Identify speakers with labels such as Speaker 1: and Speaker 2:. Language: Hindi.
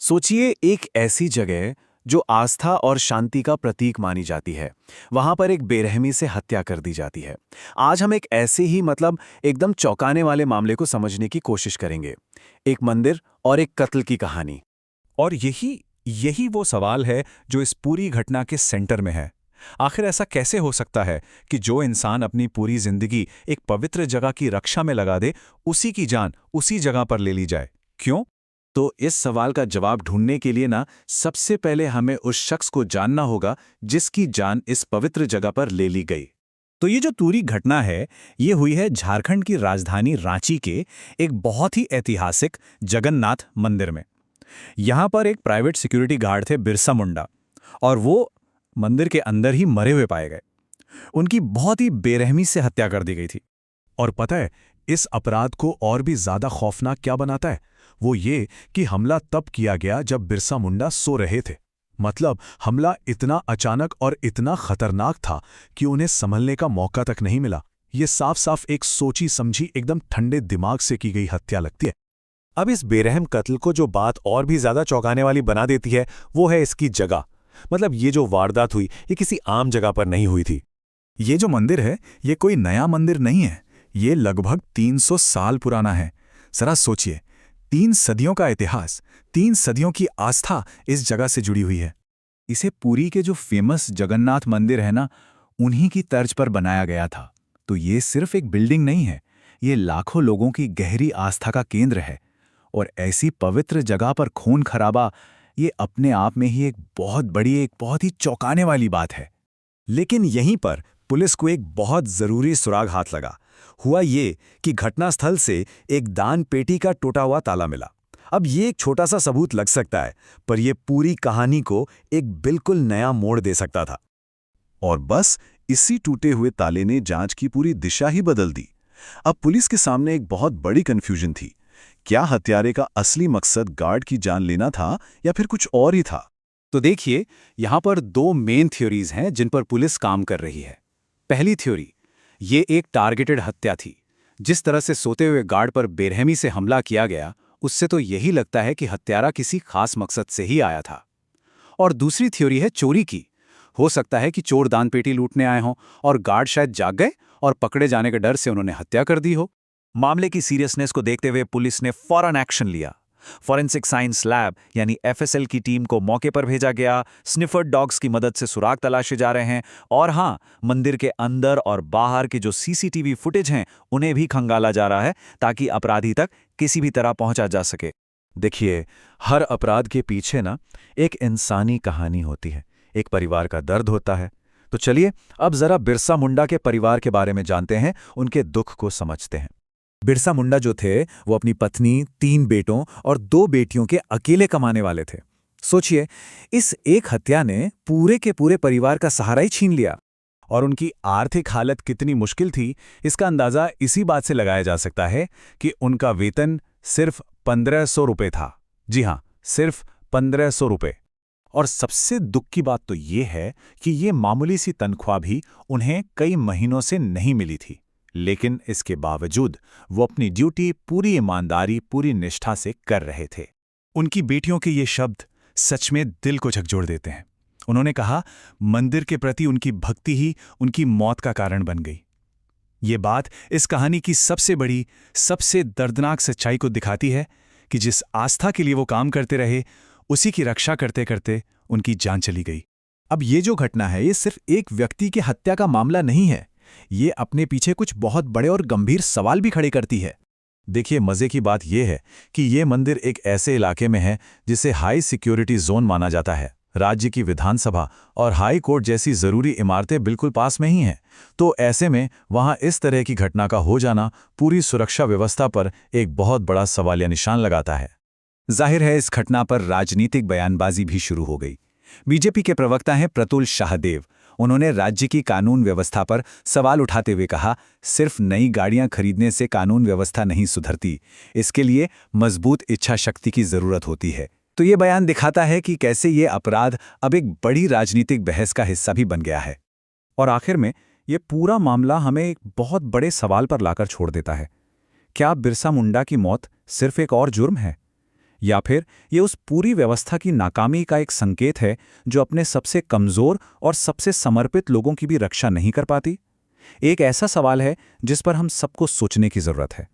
Speaker 1: सोचिए एक ऐसी जगह जो आस्था और शांति का प्रतीक मानी जाती है। वहां पर एक बेरहमी से हत्या कर दी जाती है। आज हम एक ऐसे ही एकदम चौंकाने वाले मामले को समझने की कोशिश करेंगे। एक मंदिर और एक कत्ल की कहानी।
Speaker 2: और यही यही वो सवाल है जो इस पूरी घटना के सेंटर में है। आखिर ऐसा कैसे हो सकता है कि जो इंसान अपनी पूरी जिंदगी एक पवित्र जगह की रक्षा में लगा दे, उसी की जान उसी जगह पर ले ली जाए? क्यों?
Speaker 1: तो इस सवाल का जवाब ढूंढने के लिए सबसे पहले हमें उस शख्स को जानना होगा जिसकी जान इस पवित्र जगह पर ले ली गई।
Speaker 2: तो ये जो पूरी घटना है, ये हुई है झारखंड की राजधानी रांची के एक बहुत ही ऐतिहासिक जगन्नाथ मंदिर में। यहाँ पर एक प्राइवेट सिक्योरिटी गार्ड थे, बिरसा मुंडा, और वो मंदिर के अंदर ही मरे हुए पाए गए। उनकी बहुत ही बेरहमी से हत्या कर दी गई थी। और पता है, इस अपराध को और भी ज्यादा खौफनाक क्या बनाता है? वो ये कि हमला तब किया गया जब बिरसा मुंडा सो रहे थे। मतलब हमला इतना अचानक और इतना खतरनाक था कि उन्हें संभलने का मौका तक नहीं मिला। ये साफ साफ एक सोची समझी, एकदम ठंडे दिमाग से की गई हत्या लगती है। अब इस बेरहम कत्ल को जो बात और भी ज्यादा चौंकाने वाली बना देती है, वो है इसकी जगह। मतलब ये जो वारदात हुई, ये किसी आम जगह पर नहीं हुई थी। ये जो मंदिर है, ये कोई नया मंदिर नहीं है। ये लगभग 300 साल पुराना है। जरा सोचिए, 3 सदियों का इतिहास, 3 सदियों की आस्था इस जगह से जुड़ी हुई है। इसे पुरी के जो फेमस जगन्नाथ मंदिर है ना, उन्हीं की तर्ज पर बनाया गया था। तो ये सिर्फ एक बिल्डिंग नहीं है, ये लाखों लोगों की गहरी आस्था का केंद्र है। और ऐसी पवित्र जगह पर खून खराबा, ये अपने आप में ही एक बहुत ही चौंकाने वाली बात है। लेकिन यहीं पर पुलिस को एक बहुत जरूरी सुराग हाथ लगा। हुआ ये कि घटनास्थल से एक दान पेटी का टूटा हुआ ताला मिला। अब ये एक छोटा सा सबूत लग सकता है, पर यह पूरी कहानी को एक बिल्कुल नया मोड़ दे सकता था। और बस इसी टूटे हुए ताले ने जांच की पूरी दिशा ही बदल दी। अब पुलिस के सामने एक बहुत बड़ी कंफ्यूजन थी। क्या हत्यारे का असली मकसद गार्ड की जान लेना था या फिर कुछ और ही था? तो देखिए, यहां पर 2 मेन थ्योरीज हैं जिन पर पुलिस काम कर रही है। पहली थ्योरी, ये एक टारगेटेड हत्या थी। जिस तरह से सोते हुए गार्ड पर बेरहमी से हमला किया गया, उससे तो यही लगता है कि हत्यारा किसी खास मकसद से ही आया था। और दूसरी थ्योरी है चोरी की। हो सकता है कि चोर दान पेटी लूटने आए हों और गार्ड शायद जाग गए और पकड़े जाने के डर से उन्होंने हत्या कर दी हो। मामले की सीरियसनेस को देखते हुए पुलिस ने फौरन एक्शन लिया। फॉरेंसिक साइंस लैब यानी एफएसएल की टीम को मौके पर भेजा गया। स्निफर डॉग्स की मदद से सुराग तलाशे जा रहे हैं। और हाँ, मंदिर के अंदर और बाहर के जो सीसीटीवी फुटेज हैं, उन्हें भी खंगाला जा रहा है ताकि अपराधी तक किसी भी तरह पहुंचा जा सके। देखिए, हर अपराध के पीछे एक इंसानी कहानी होती है, एक परिवार का दर्द होता है। तो चलिए अब जरा बिरसा मुंडा के परिवार के बारे में जानते हैं, उनके दुख को समझते हैं। बिरसा मुंडा जो थे, वो अपनी पत्नी, 3 बेटों और 2 बेटियों के अकेले कमाने वाले थे। सोचिए, इस एक हत्या ने पूरे के पूरे परिवार का सहारा ही छीन लिया। और उनकी आर्थिक हालत कितनी मुश्किल थी, इसका अंदाजा इसी बात से लगाया जा सकता है कि उनका वेतन सिर्फ 1500 रुपये था। जी हाँ, सिर्फ 1500 रुपये। और सबसे दुख की बात तो ये है कि ये मामूली सी तनख्वाह भी उन्हें कई महीनों से नहीं मिली थी। लेकिन इसके बावजूद वो अपनी ड्यूटी पूरी ईमानदारी, पूरी निष्ठा से कर रहे थे। उनकी बेटियों के ये शब्द सच में दिल को झकझोर देते हैं। उन्होंने कहा, मंदिर के प्रति उनकी भक्ति ही उनकी मौत का कारण बन गई। ये बात इस कहानी की सबसे बड़ी, सबसे दर्दनाक सच्चाई को दिखाती है कि जिस आस्था के लिए वो काम करते रहे, उसी की रक्षा करते करते उनकी जान चली गई। अब ये जो घटना है, ये सिर्फ एक व्यक्ति की हत्या का मामला नहीं है। ये अपने पीछे कुछ बहुत बड़े और गंभीर सवाल भी खड़े करती है। देखिए, मजे की बात यह है कि ये मंदिर एक ऐसे इलाके में है जिसे हाई सिक्योरिटी जोन माना जाता है। राज्य की विधानसभा और हाई कोर्ट जैसी जरूरी इमारतें बिल्कुल पास में ही हैं। तो ऐसे में वहां इस तरह की घटना का हो जाना पूरी सुरक्षा व्यवस्था पर एक बहुत बड़ा सवालिया निशान लगाता है। जाहिर है, इस घटना पर राजनीतिक बयानबाजी भी शुरू हो गई। बीजेपी के प्रवक्ता हैं प्रतुल शाहदेव। उन्होंने राज्य की कानून व्यवस्था पर सवाल उठाते हुए कहा, सिर्फ नई गाड़ियां खरीदने से कानून व्यवस्था नहीं सुधरती, इसके लिए मजबूत इच्छा शक्ति की जरूरत होती है। तो ये बयान दिखाता है कि कैसे ये अपराध अब एक बड़ी राजनीतिक बहस का हिस्सा भी बन गया है। और आखिर में ये पूरा मामला हमें एक बहुत बड़े सवाल पर लाकर छोड़ देता है। क्या बिरसा मुंडा की मौत सिर्फ एक और जुर्म है, या फिर ये उस पूरी व्यवस्था की नाकामी का एक संकेत है जो अपने सबसे कमज़ोर और सबसे समर्पित लोगों की भी रक्षा नहीं कर पाती? एक ऐसा सवाल है जिस पर हम सबको सोचने की ज़रूरत है।